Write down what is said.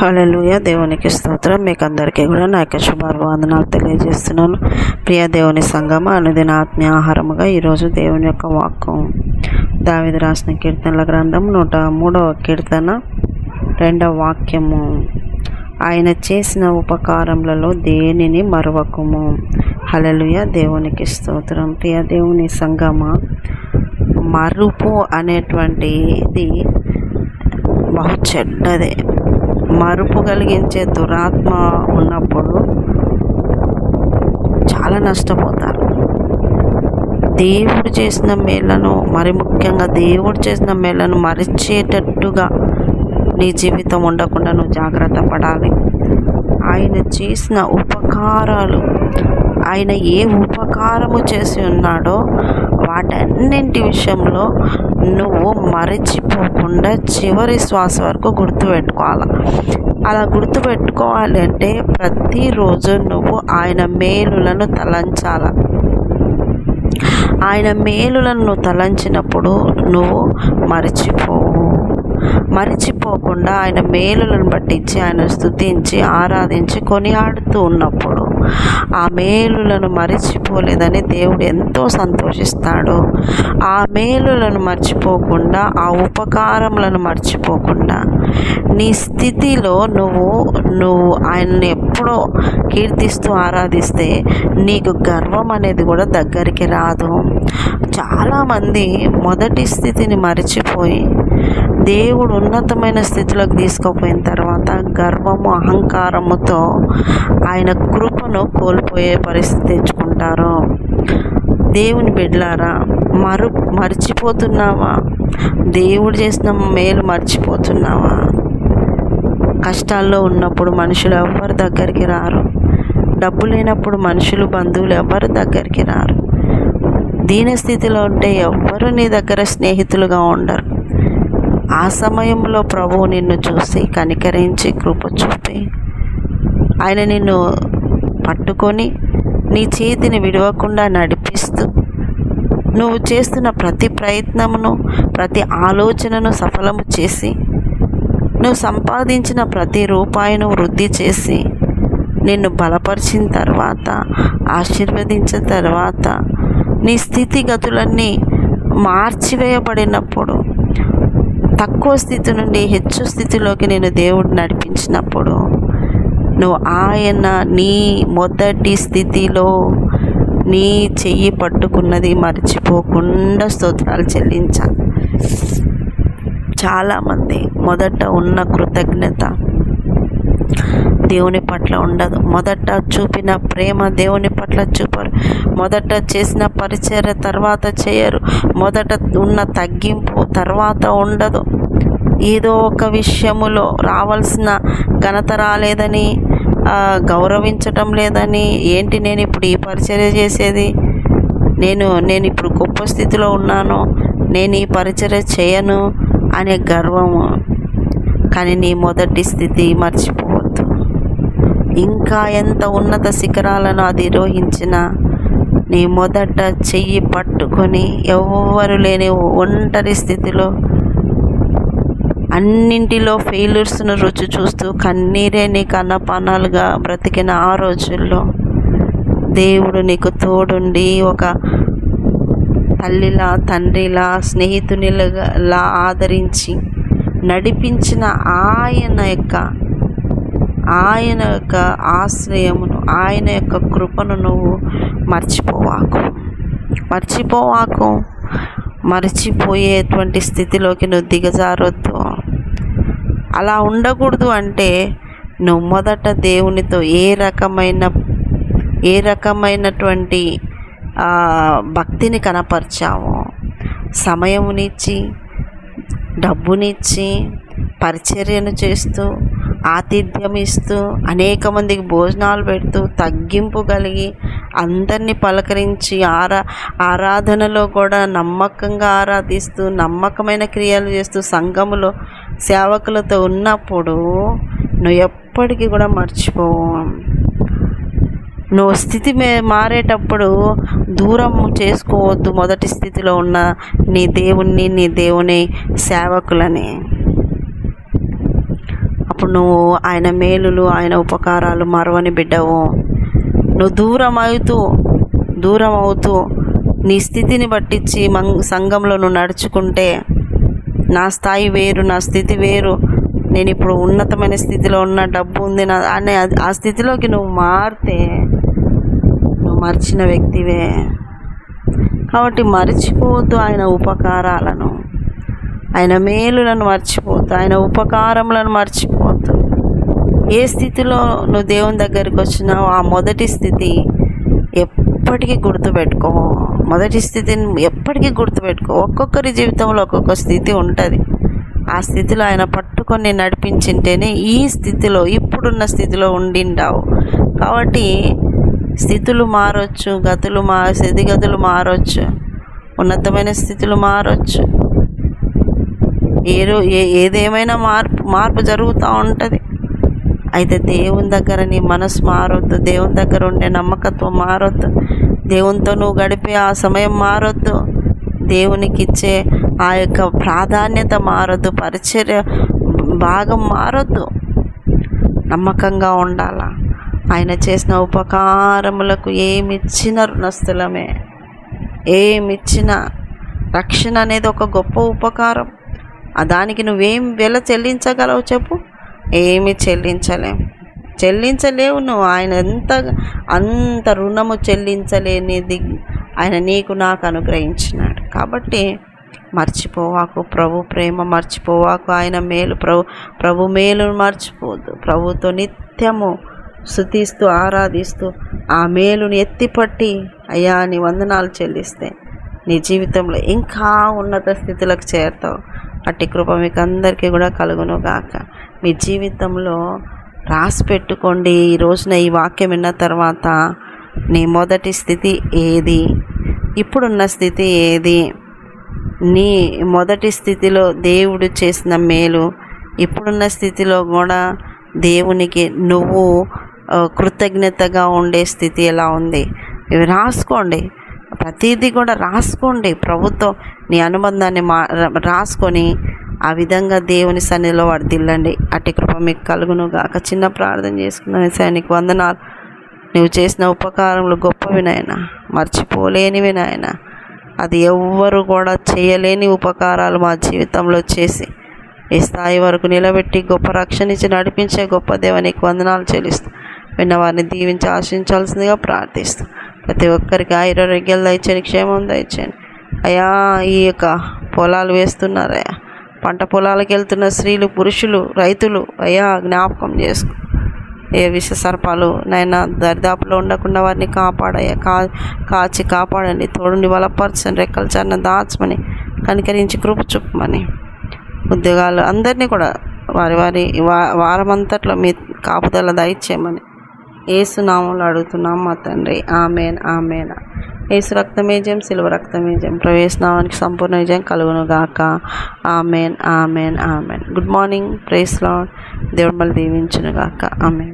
హల్లెలూయా. దేవునికి స్తోత్రం. మీకు అందరికీ కూడా నా యొక్క శుభాభివందనాలు తెలియజేస్తున్నాను. ప్రియ దేవుని సంగమ అనుదిన ఆత్మీయ ఆహారముగా ఈరోజు దేవుని యొక్క వాక్యం దావీదు రాసిన కీర్తనల గ్రంథం 103వ కీర్తన 2వ వాక్యము. ఆయన చేసిన ఉపకారములలో దేనిని మరువకుము. హల్లెలూయా. దేవునికి స్తోత్రం. ప్రియ దేవుని సంగమ, మరుపు అనేటువంటిది బహు చెడ్డదే. మరుపు కలిగించే దురాత్మ ఉన్నప్పుడు చాలా నష్టపోతారు. దేవుడు చేసిన మేళ్లను, మరి ముఖ్యంగా దేవుడు చేసిన మేళ్లను మరిచేటట్టుగా నీ జీవితం ఉండకుండా నువ్వు జాగ్రత్త పడాలి. ఆయన చేసిన ఉపకారాలు, ఆయన ఏ ఉపకారము చేసి ఉన్నాడో వాటన్నింటి విషయంలో నువ్వు మరచిపోకుండా చివరి శ్వాస వరకు గుర్తుపెట్టుకోవాలి. అలా గుర్తుపెట్టుకోవాలి అంటే ప్రతిరోజు నువ్వు ఆయన మేలులను తలంచాల. ఆయన మేలులను తలంచినప్పుడు నువ్వు మరిచిపోకుండా ఆయన మేలులను పట్టించి ఆయన స్తుతించి ఆరాధించి కొనియాడుతూ ఉన్నప్పుడు ఆ మేలులను మరిచిపోలేదని దేవుడు ఎంతో సంతోషిస్తాడు. ఆ మేలులను మర్చిపోకుండా, ఆ ఉపకారములను మర్చిపోకుండా నీ స్థితిలో నువ్వు ఆయన్ని ఎప్పుడో కీర్తిస్తూ ఆరాధిస్తే నీకు గర్వం అనేది కూడా దగ్గరికి రాదు. చాలామంది మొదటి స్థితిని మరిచిపోయి దేవుడు ఉన్నతమైన స్థితిలోకి తీసుకుపోయిన తర్వాత గర్వము, అహంకారముతో ఆయన కృపను కోల్పోయే పరిస్థితి తెచ్చుకుంటారు. దేవుని బిడ్డలారా, మర్చిపోతున్నావా? దేవుడు చేసిన మేలు మర్చిపోతున్నావా? కష్టాల్లో ఉన్నప్పుడు మనుషులు ఎవ్వరు దగ్గరికి రారు. డబ్బు లేనప్పుడు మనుషులు, బంధువులు ఎవ్వరు దగ్గరికి రారు. దీనస్థితిలో ఉంటే ఎవ్వరు నీ దగ్గర స్నేహితులుగా ఉండరు. ఆ సమయంలో ప్రభువు నిన్ను చూసి కనికరించి కృప చూపి ఆయన నిన్ను పట్టుకొని నీ చేతిని విడవకుండా నడిపిస్తూ నువ్వు చేస్తున్న ప్రతి ప్రయత్నమును, ప్రతి ఆలోచనను సఫలము చేసి నువ్వు సంపాదించిన ప్రతి రూపాయిను వృద్ధి చేసి నిన్ను బలపరిచిన తర్వాత, ఆశీర్వదించిన తర్వాత, నీ స్థితిగతులన్నీ మార్చివేయబడినప్పుడు, తక్కువ స్థితి నుండి హెచ్చు స్థితిలోకి నేను దేవుడు నడిపించినప్పుడు నువ్వు ఆయన నీ మొదటి స్థితిలో నీ చెయ్యి పట్టుకున్నది మర్చిపోకుండా స్తోత్రాలు చెల్లించాలి. చాలామంది మొదట ఉన్న కృతజ్ఞత దేవుని పట్ల ఉండదు. మొదట చూపిన ప్రేమ దేవుని పట్ల చూపరు. మొదట చేసిన పరిచర్య తర్వాత చేయరు. మొదట ఉన్న తగ్గింపు తర్వాత ఉండదు. ఏదో ఒక విషయములో రావాల్సిన ఘనత రాలేదని, గౌరవించటం లేదని, ఏంటి నేను ఇప్పుడు ఈ పరిచర్య చేసేది, నేను ఇప్పుడు గొప్ప స్థితిలో ఉన్నాను, నేను ఈ పరిచర్య చేయను అనే గర్వము. కానీ నీ మొదటి స్థితి మర్చిపోవద్దు. ఇంకా ఎంత ఉన్నత శిఖరాలను అధిరోహించినా నీ మొదట చెయ్యి పట్టుకొని ఎవ్వరు లేని ఒంటరి స్థితిలో అన్నింటిలో ఫెయిల్యూర్స్ను రుచి చూస్తూ కన్నీరే నీకు అన్నపానాలుగా బ్రతికిన ఆ రోజుల్లో దేవుడు నీకు తోడుండి ఒక తల్లిలా, తండ్రిలా, స్నేహితునిలా ఆదరించి నడిపించిన ఆయన యొక్క ఆశ్రయమును, ఆయన యొక్క కృపను నువ్వు మర్చిపోవాకు. మర్చిపోయేటువంటి స్థితిలోకి నువ్వు దిగజారొద్దు. అలా ఉండకూడదు అంటే నువ్వు మొదట దేవునితో ఏ రకమైనటువంటి భక్తిని కనపరిచావో, సమయమునిచ్చి, డబ్బునిచ్చి, పరిచర్యను చేస్తూ, ఆతిథ్యం ఇస్తూ, అనేక మందికి భోజనాలు పెడుతూ, తగ్గింపు కలిగి, అందరినీ పలకరించి, ఆరాధనలో కూడా నమ్మకంగా ఆరాధిస్తూ, నమ్మకమైన క్రియలు చేస్తూ, సంఘములో సేవకులతో ఉన్నప్పుడు నువ్వు ఎప్పటికీ కూడా మర్చిపోవు. నువ్వు స్థితి మారేటప్పుడు దూరం చేసుకోవద్దు మొదటి స్థితిలో ఉన్న నీ దేవుని సేవకులని. అప్పుడు నువ్వు ఆయన మేలులు, ఆయన ఉపకారాలు మరవని బిడ్డవు. నువ్వు దూరం అవుతూ నీ స్థితిని బట్టించి సంఘంలో నువ్వు నడుచుకుంటే, నా స్థాయి వేరు, నా స్థితి వేరు, నేను ఇప్పుడు ఉన్నతమైన స్థితిలో ఉన్న, డబ్బు ఉంది నా అనే ఆ స్థితిలోకి నువ్వు మారితే నువ్వు మర్చిన వ్యక్తివే. కాబట్టి మర్చిపోవద్దు ఆయన ఉపకారాలను, ఆయన మేలులను మర్చిపోవద్దు, ఆయన ఉపకారములను మర్చిపోవద్దు. ఏ స్థితిలో నువ్వు దేవుని దగ్గరికి వచ్చినావో ఆ మొదటి స్థితి ఎప్పటికీ గుర్తుపెట్టుకో. మొదటి స్థితిని ఎప్పటికీ గుర్తుపెట్టుకో. ఒక్కొక్కరి జీవితంలో ఒక్కొక్క స్థితి ఉంటుంది. ఆ స్థితిలో ఆయన పట్టుకొని నడిపించింటేనే ఈ స్థితిలో, ఇప్పుడున్న స్థితిలో ఉండిండావు. కాబట్టి స్థితులు మారొచ్చు, స్థితిగతులు మారొచ్చు, ఉన్నతమైన స్థితులు మారొచ్చు, ఏదేమైనా మార్పు జరుగుతూ ఉంటుంది. అయితే దేవుని దగ్గర నీ మనసు మారొద్దు, దేవుని దగ్గర ఉండే నమ్మకత్వం మారొద్దు, దేవునితో నువ్వు గడిపే ఆ సమయం మారొద్దు, దేవునికి ఇచ్చే ఆ యొక్క ప్రాధాన్యత మారొద్దు, పరిచర్య భాగం మారొద్దు. నమ్మకంగా ఉండాలా. ఆయన చేసిన ఉపకారములకు ఏమిచ్చిన రుణస్థులమే. ఏమిచ్చినా రక్షణ అనేది ఒక గొప్ప ఉపకారం. దానికి నువ్వేం వెల చెల్లించగలవు చెప్పు? ఏమి చెల్లించలేవు నువ్వు. ఆయన అంత రుణము చెల్లించలేనిది ఆయన నీకు నాకు అనుగ్రహించినాడు. కాబట్టి మర్చిపోవాకు ప్రభు ప్రేమ, మర్చిపోవాకు ఆయన మేలు, ప్రభు మేలును మర్చిపోవద్దు. ప్రభుతో నిత్యము స్తుతిస్తూ ఆరాధిస్తూ ఆ మేలుని ఎత్తిపట్టి అయ్యా నీ వందనాలు చెల్లిస్తే నీ జీవితంలో ఇంకా ఉన్నత స్థితులకు చేరుతావు. అట్టి కృప మీకు అందరికీ కూడా కలుగును గాక. మీ జీవితంలో రాసి పెట్టుకోండి. ఈ రోజున ఈ వాక్యం విన్న తర్వాత నీ మొదటి స్థితి ఏది, ఇప్పుడున్న స్థితి ఏది, నీ మొదటి స్థితిలో దేవుడు చేసిన మేలు, ఇప్పుడున్న స్థితిలో కూడా దేవునికి నువ్వు కృతజ్ఞతగా ఉండే స్థితి ఎలా ఉంది, ఇవి రాసుకోండి. ప్రతిదీ కూడా రాసుకోండి. ప్రభుత్వం నీ అనుబంధాన్ని రాసుకొని ఆ విధంగా దేవుని సన్నిధిలో వర్ధిల్లండి. అట్టి కృప మీకు కలుగును గాక. చిన్న ప్రార్థన చేసుకున్నాను. నీకు వందనాలు. నువ్వు చేసిన ఉపకారములు గొప్పవి నాయన, మర్చిపోలేనివి నాయన. అది ఎవ్వరు కూడా చేయలేని ఉపకారాలు మా జీవితంలో చేసి ఈ స్థాయి వరకు నిలబెట్టి గొప్ప రక్షణ ఇచ్చి నడిపించే గొప్ప దేవ నీకు వందనాలు చెల్లిస్తూ విన్నవారిని దీవించి ఆశించాల్సిందిగా ప్రార్థిస్తూ ప్రతి ఒక్కరికి ఆరోగ్యాలు దయచేయండి, క్షేమం దయచేయండి అయ్యా. ఈ యొక్క పొలాలు వేస్తున్నారయ్యా, పంట పొలాలకు వెళ్తున్న స్త్రీలు, పురుషులు, రైతులు అయ్యా జ్ఞాపకం చేసుకో. ఏ విష సర్పాలు నైనా దరిదాపులో ఉండకుండా వారిని కాపాడయ్యా, కాచి కాపాడండి. తోడుని బలపరచండి, రెక్కల చాటున దాచమని, కనికరించి కృప చూపమని, ఉద్యోగాలు అందరినీ కూడా వారి వారమంతట్లో మీ కాపుదల దయచేయమని యేసు నామములో అడుగుతున్నాం మా తండ్రి. Amen amen. యేసు రక్తమే జయం, సిలువ రక్తమే జయం. ప్రవేశనామానికి సంపూర్ణ విజయం కలుగును గాక. Amen amen amen. Good morning. Praise lord. దేవుడు మళ్ళీ దీవించును గాక. ఆమెన్.